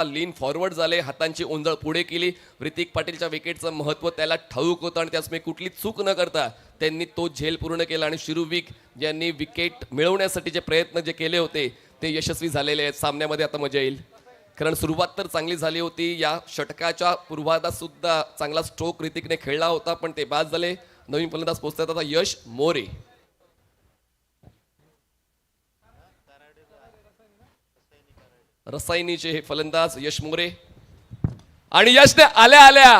Lean forward झाले, हातांची ओंजळ पुढे केली. ऋतिक पाटीलच्या विकेटचं महत्त्व त्याला ठाऊक होतं आणि त्यासमुळे कुठली चूक न करता त्यांनी तो झेल पूर्ण केला आणि शिरुविक यांनी विकेट मिळवण्यासाठी जे प्रयत्न जे केले होते ते यशस्वी झालेले आहेत. सामन्यामध्ये आता मजा येईल, कारण सुरुवात तर चांगली झाली होती. या षटकाच्या पूर्वार्धात सुद्धा चांगला स्ट्रोक ऋतिकने खेळला होता, पण ते बाद झाले. नवीन फलंदाज पोहोचतात आता यश मोरे. रसायनीचे हे फलंदाज यश मोरे. आणि यशने आल्या आल्या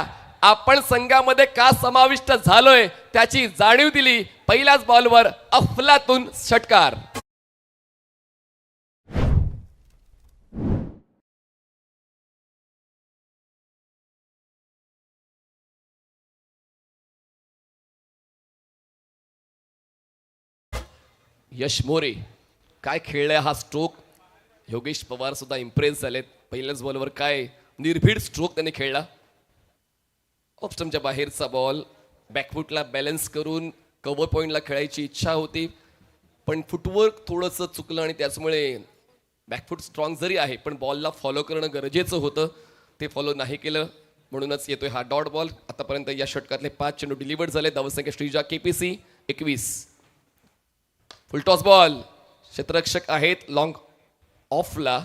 आपण संघामध्ये का समाविष्ट झालोय त्याची जाणीव दिली. पहिल्याच बॉलवर अफलातून षटकार. यश मोरे काय खेळलाय हा स्ट्रोक. योगेश पवार सुद्धा इम्प्रेस झालेत. पहिल्याच बॉलवर काय निर्भीड स्ट्रोक त्यांनी खेळला. ऑफ स्टंपच्या बाहेरचा बॉल बॅकफुटला बॅलन्स करून कव्हर पॉइंटला खेळायची इच्छा होती, पण फुटवर्क थोडंसं चुकलं आणि त्याचमुळे बॅकफुट स्ट्रॉंग जरी आहे पण बॉलला फॉलो करणं गरजेचं होतं, ते फॉलो नाही केलं. म्हणूनच येतोय हा डॉट बॉल. आतापर्यंत या षटकातले 5 चेंडू डिलिव्हर्ड झाले. धावसंख्या श्रीजा KPC 21. Full toss ball. क्षेत्ररक्षक आहेत लॉंग ऑफला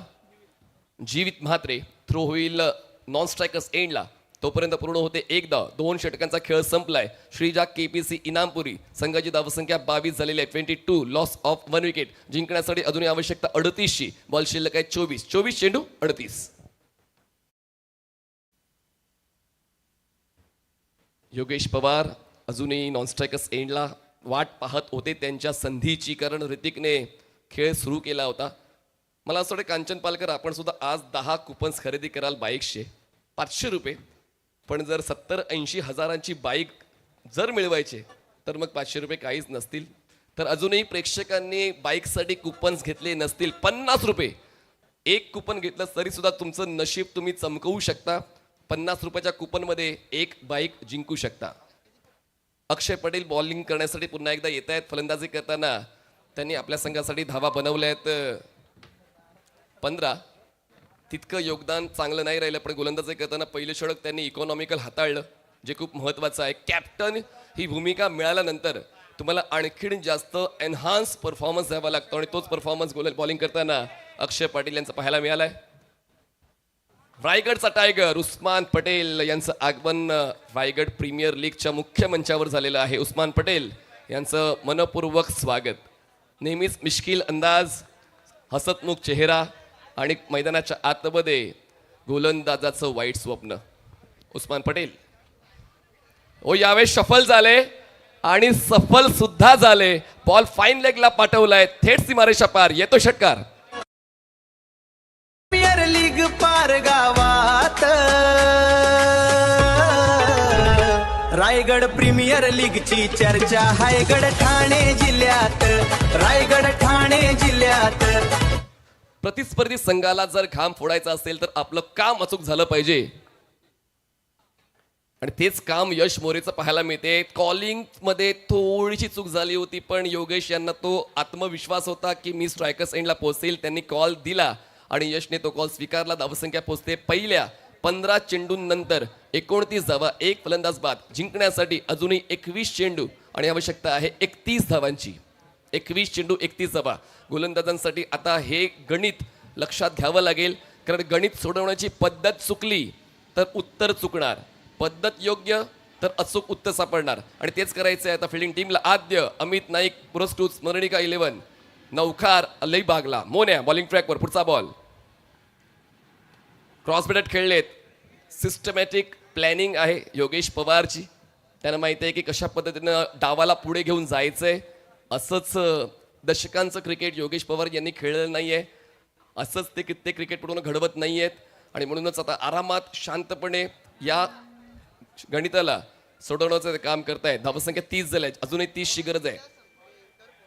जीवित म्हात्रे. थ्रो होईल नॉन स्ट्रायकर्स एंडला. तोपर्यंत पूर्ण होते 1 धाव. 2 षटकांचा खेळ संपलाय. श्रीजा KPC इनामपुरी संघाची धावसंख्या 22 झालेली आहे. 22. Loss of 1 wicket. जिंकण्यासाठी अजूनही आवश्यकता 38ची. बॉल शिल्लक आहे 24. 24 चेंडू 38. योगेश पवार अजूनही नॉन स्ट्रायकर्स एंडला वाट पाहत होते त्यांच्या संधीची, कारण ऋतिकने खेळ सुरू केला होता. मला असं वाटतं कांचन पालकर आपण सुद्धा आज 10 कुपन्स खरेदी कराल बाईक्सचे 500 रुपये. पण जर 70-80 हजारांची बाईक जर मिळवायचे तर मग 500 रुपये काहीच नसतील. तर अजूनही प्रेक्षकांनी बाईकसाठी कुपन्स घेतले नसतील. 50 रुपये एक कुपन घेतलं तरी सुद्धा तुमचं नशीब तुम्ही चमकवू शकता. 50 रुपयाच्या कुपनमध्ये एक बाईक जिंकू शकता. अक्षय पटेल बॉलिंग करण्यासाठी पुन्हा एकदा येत आहेत. फलंदाजी करताना त्यांनी आपल्या संघासाठी धावा बनवल्या आहेत 15. तितकं योगदान चांगलं नाही राहिलं, पण गोलंदाजी करताना पहिलं षटक त्यांनी इकॉनॉमिकल हाताळलं, जे खूप महत्त्वाचं आहे. कॅप्टन ही भूमिका मिळाल्यानंतर तुम्हाला आणखीन जास्त एनहान्स परफॉर्मन्स द्यावा लागतो आणि तोच परफॉर्मन्स बॉलिंग करताना अक्षय पाटील यांचा पाहायला मिळालाय. रायगडचा टायगर उस्मान पटेल यांचं आगमन रायगड प्रीमियर लीगच्या मुख्य मंचावर झालेलं आहे. उस्मान पटेल यांचं मनपूर्वक स्वागत. नेहमीच मिश्किल अंदाज, हसतमुख चेहरा आणि मैदानाच्या आतमध्ये गोलंदाजाचं वाईट स्वप्न. उस्मान पटेल यावेळेस सफल झाले आणि सफल सुद्धा झाले. बॉल फाईन लेगला पाठवलाय थेट सीमारेषा पार. येतो षटकार. प्रीमियर लीग पार गावात रायगड प्रीमियर लीगची चर्चा रायगड ठाणे जिल्ह्यात. रायगड ठाणे जिल्ह्यात प्रतिस्पर्धी संघाला जर घाम फोडायचा असेल तर आपलं काम अचूक झालं पाहिजे आणि तेच काम यश मोरेचं पाहायला मिळते. कॉलिंग मध्ये थोडीशी चूक झाली होती, पण योगेश यांना तो आत्मविश्वास होता की मी स्ट्रायकर्स एंडला पोहोचेल. त्यांनी कॉल दिला आणि यशने तो कॉल स्वीकारला. धावसंख्या पोहोचते पहिल्या 15 चेंडूंनंतर 29 धावा. एक फलंदाज बाद. जिंकण्यासाठी अजूनही 21 चेंडू आणि आवश्यकता आहे 31 धावांची. 21 चेंडू 31 धावा. गोलंदाजांसाठी आता हे गणित लक्षात घ्यावं लागेल, कारण गणित सोडवण्याची पद्धत चुकली तर उत्तर चुकणार. पद्धत योग्य तर अचूक उत्तर सापडणार आणि तेच करायचं आहे आता फिल्डिंग टीमला. आद्य अमित नाईक, पुरस्कृत स्मरणिका 11, नौखार अलिबागला. मोन्या बॉलिंग ट्रॅकवर. पुढचा बॉल क्रॉस बेटेड खेळलेत. सिस्टमॅटिक प्लॅनिंग आहे योगेश पवारची. त्यांना माहिती आहे की कशा पद्धतीनं डावाला पुढे घेऊन जायचंय. असंच दशकांचं क्रिकेट योगेश पवार यांनी खेळलेलं नाहीये. असंच ते कित्येक क्रिकेटपटूंना घडवत नाहीयेत आणि म्हणूनच आता आरामात शांतपणे या गणिताला सोडवण्याचं काम करतायत. धावसंख्या 30 झाल्या. अजूनही 30ची गरज आहे.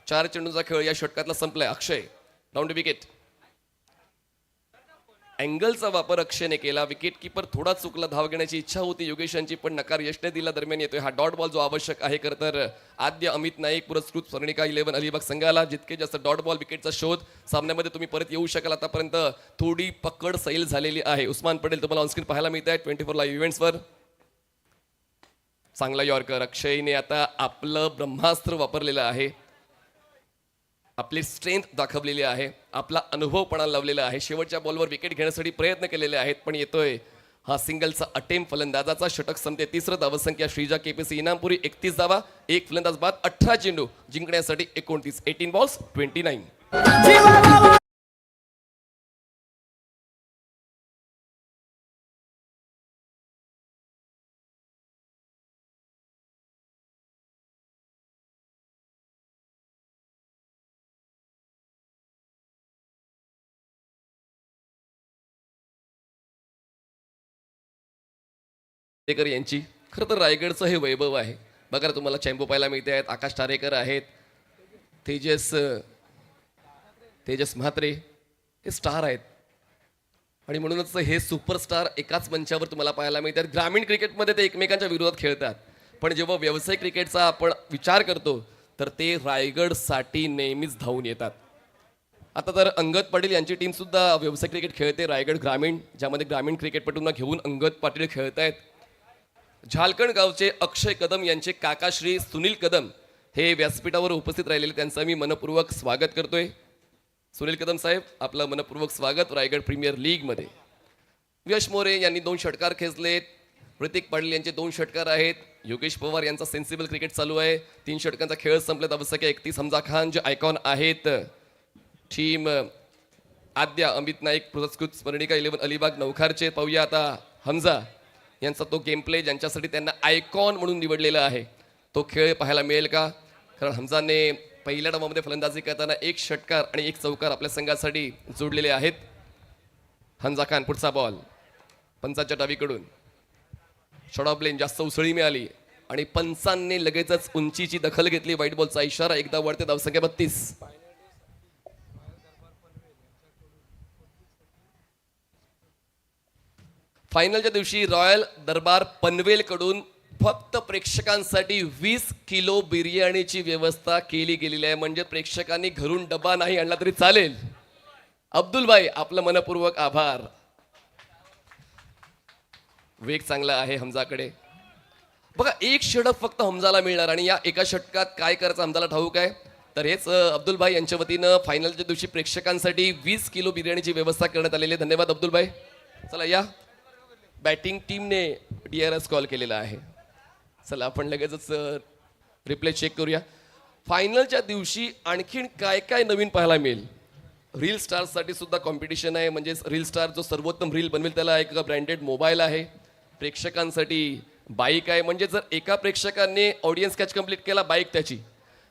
4 चेंडूचा खेळ या षटकातला संपलाय. अक्षय राऊंड विकेट. अँगलचा वापर अक्षयने केला. विकेट किपर थोडा चुकला, धाव घेण्याची इच्छा होती योगेशांची पण नकार यशने दिला. दरम्यान येतोय हा डॉट बॉल जो आवश्यक आहे. खरं तर आद्य अमित नाईक पुरस्कृत स्वर्णिका 11 अलिबाग संघाला जितके जास्त डॉट बॉल विकेटचा शोध सामन्यामध्ये तुम्ही परत येऊ शकाल. आतापर्यंत थोडी पकड सैल झालेली आहे. उस्मान पटेल तुम्हाला ऑनस्क्रीन पाहायला मिळत आहे 24 लाईव्ह इव्हेंट्सवर. चांगला यॉर्कर. अक्षयने आता आपलं ब्रह्मास्त्र वापरलेलं आहे, आपली स्ट्रेंथ दाखवलेली आहे, आपला अनुभवपणा लावलेला आहे. शेवटच्या बॉलवर विकेट घेण्यासाठी प्रयत्न केलेले आहेत पण येतोय हा सिंगलचा अटेम्प्ट. फलंदाजाचा षटक संपते. तिसरं धावसंख्या श्रीजा केपीसी इनामपुरी 31 धावा, एक फलंदाज बाद, 18 चेंडू जिंकण्यासाठी 29. 18 बॉल्स 29. यांची खरं तर रायगडचं हे वैभव आहे. बघा तुम्हाला चॅम्पो पाहायला मिळते आहेत, आकाश टारेकर आहेत, तेजस म्हात्रे हे स्टार आहेत आणि म्हणूनच हे सुपरस्टार एकाच मंचावर तुम्हाला पाहायला मिळतात. ग्रामीण क्रिकेटमध्ये ते एकमेकांच्या विरोधात खेळतात पण जेव्हा व्यावसायिक क्रिकेटचा आपण विचार करतो तर ते रायगडसाठी नेहमीच धावून येतात. आता तर अंगद पाटील यांची टीम सुद्धा व्यावसायिक क्रिकेट खेळते रायगड ग्रामीण, ज्यामध्ये ग्रामीण क्रिकेटपटूंना घेऊन अंगद पाटील खेळत आहेत. झालकण गावचे अक्षय कदम यांचे काका श्री सुनील कदम हे व्यासपीठावर उपस्थित राहिलेले, त्यांचं मी मनपूर्वक स्वागत करतोय. सुनील कदम साहेब आपलं मनपूर्वक स्वागत रायगड प्रीमियर लीग मध्ये. यश मोरे यांनी 2 षटकार खेचलेत. ऋतिक पाटील यांचे 2 षटकार आहेत. योगेश पवार यांचा सेन्सिबल क्रिकेट चालू आहे. 3 षटकांचा खेळ संपलेत. आवश्यक 31. हमजा खान जे आयकॉन आहेत. टीम आद्य अमित नाईक पुरस्कृत स्वर्णिका 11 अलिबाग नवखारचे. पाहूया आता हमजा यांचा तो गेम प्ले ज्यांच्यासाठी त्यांना आयकॉन म्हणून निवडलेला आहे. तो खेळ पाहायला मिळेल का? कारण हमजाने पहिल्या डावामध्ये फलंदाजी करताना 1 षटकार आणि 1 चौकार आपल्या संघासाठी जोडलेले आहेत. हमजा खान पुढचा बॉल पंचाच्या डावीकडून शॉर्ट ऑफ लेन, जास्त उसळी मिळाली आणि पंचांनी लगेचच उंचीची दखल घेतली. व्हाईट बॉलचा इशारा. एकदा वरते धावसंख्या 32. फायनलच्या दिवशी रॉयल दरबार पनवेल कडून फक्त प्रेक्षकांसाठी 20 किलो बिर्याणीची व्यवस्था केली गेलेली आहे. म्हणजे प्रेक्षकांनी घरून डबा नाही आणला तरी चालेल. अब्दुल भाई आपलं मनपूर्वक आभार. वेग चांगला आहे हमजाकडे. बघा 1 षटक फक्त हमजाला मिळणार आणि या एका षटकात काय करायचं हमजाला ठाऊक आहे. तर हेच अब्दुल भाई यांच्या वतीनं फायनलच्या दिवशी प्रेक्षकांसाठी 20 किलो बिर्याणीची व्यवस्था करण्यात आलेली आहे. धन्यवाद अब्दुल भाई. चला या बॅटिंग टीमने DRS कॉल केलेला आहे. चला आपण लगेचच रिप्ले चेक करूया. फायनलच्या दिवशी आणखीन काय काय नवीन पाहायला मिळेल. रील स्टार्ससाठी सुद्धा कॉम्पिटिशन आहे. म्हणजे रील स्टार जो सर्वोत्तम रील बनवेल त्याला एक ब्रँडेड मोबाईल आहे. प्रेक्षकांसाठी बाईक आहे. म्हणजे जर एका प्रेक्षकाने ऑडियन्स कॅच कंप्लीट केला बाईक त्याची,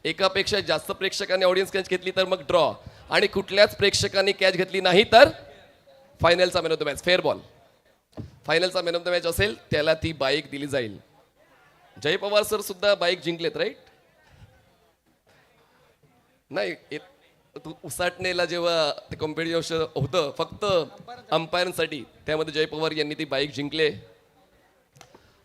एकापेक्षा जास्त प्रेक्षकांनी ऑडियन्स कॅच घेतली तर मग ड्रॉ, आणि कुठल्याच प्रेक्षकांनी कॅच घेतली नाही तर फायनलचा man of the match. Fair ball. फायनलचा मॅन ऑफ द मॅच असेल त्याला ती बाईक दिली जाईल. जय पवार सर सुद्धा बाईक जिंकलेत राईट? नाही, उसाटणेला जेव्हा ते कॉम्पिटिशन होतं फक्त अंपायरसाठी, त्यामध्ये जय पवार यांनी ती बाईक जिंकले.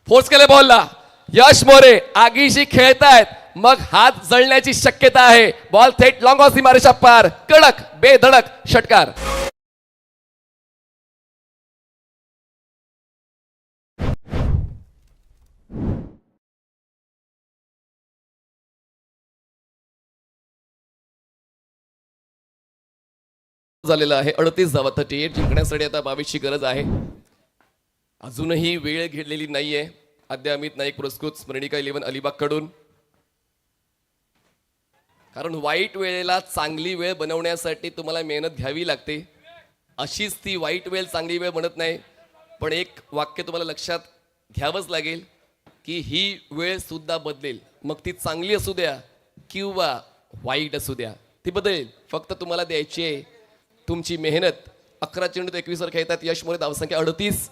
फोर्स केले बॉलला. यश मोरे आगीशी खेळतायत, मग हात जळण्याची शक्यता आहे. बॉल थेट लॉंग ऑफ सीमारेषा पार. कडक बेधडक षटकार. झालेला आहे. 38 धावा 38 जिंकण्यासाठी आता 22ची गरज आहे. अजूनही वेळ घेतलेली नाहीये. आद्य अमित नाईक पुरस्कृत स्वर्णिका 11 अलिबाग कडून. कारण वाईट वेळेला चांगली वेळ बनवण्यासाठी तुम्हाला मेहनत घ्यावी लागते. अशीच ती वाईट वेळ चांगली वेळ बनत नाही. पण एक वाक्य तुम्हाला लक्षात घ्यावंच लागेल की ही वेळ सुद्धा बदलेल. मग ती चांगली असू द्या किंवा वाईट असू द्या, ती बदलेल. फक्त तुम्हाला द्यायची आहे तुमची मेहनत. 11 चेंडूत 21 वर खेळतात. यश मोरे धावसंख्या 38.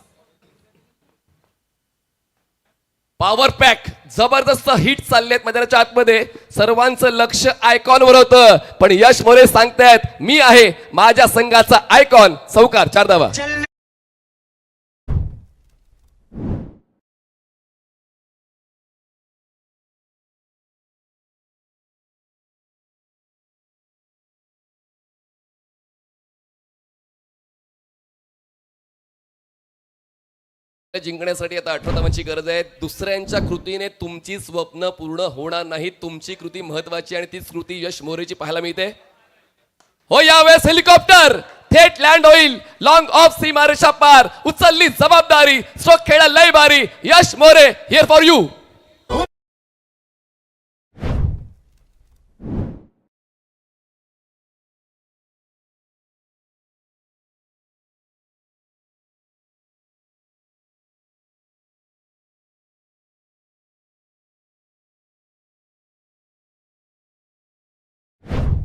पॉवर पॅक जबरदस्त हिट चाललेत मैदानाच्या आतमध्ये. सर्वांचं लक्ष आयकॉनवर होतं पण यश मोरे सांगतायत मी आहे माझ्या संघाचा आयकॉन. चौकार 4 धावा. जिंकण्यासाठी आता 18 धावांची गरज आहे. दुसऱ्यांच्या कृतीने तुमची स्वप्न पूर्ण होणार नाहीत. तुमची कृती महत्वाची आणि तीच कृती यश मोरेची पाहायला मिळते. हो, यावेळेस हेलिकॉप्टर थेट लँड होईल लॉंग ऑफ सीमारेषा पार. उचलली जबाबदारी, स्ट्रोक खेळा लय भारी. Yash More here for you.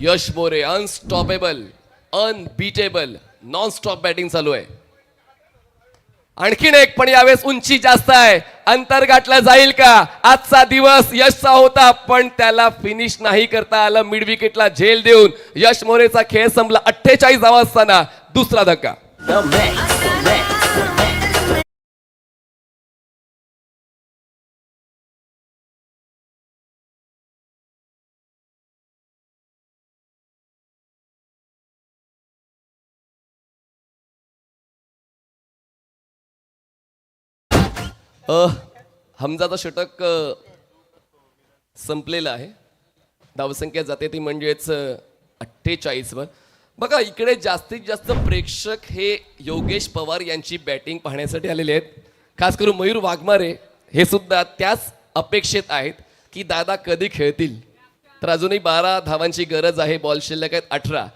Yash More unstoppable, unbeatable, non stop batting चालू आहे. आणखीन एक, पण यावेळेस उंची जास्त आहे. अंतर गाठला जाईल का? आजचा दिवस यशचा होता, पण त्याला फिनिश नाही करता आलं. मिड विकेटला झेल देऊन यश मोरेचा खेळ संपला. 48 धावा असताना दुसरा धक्का. हमजाचा षटक संपलेला आहे. धावसंख्या जाते ती म्हणजेच 48 वर. बघा, इकडे जास्तीत जास्त प्रेक्षक हे योगेश पवार यांची बॅटिंग पाहण्यासाठी आलेले आहेत. खास करून मयूर वाघमारे हे सुद्धा त्याच अपेक्षेत आहेत की दादा कधी खेळतील. तर अजूनही 12 धावांची गरज आहे. बॉल शिल्लक आहेत 18.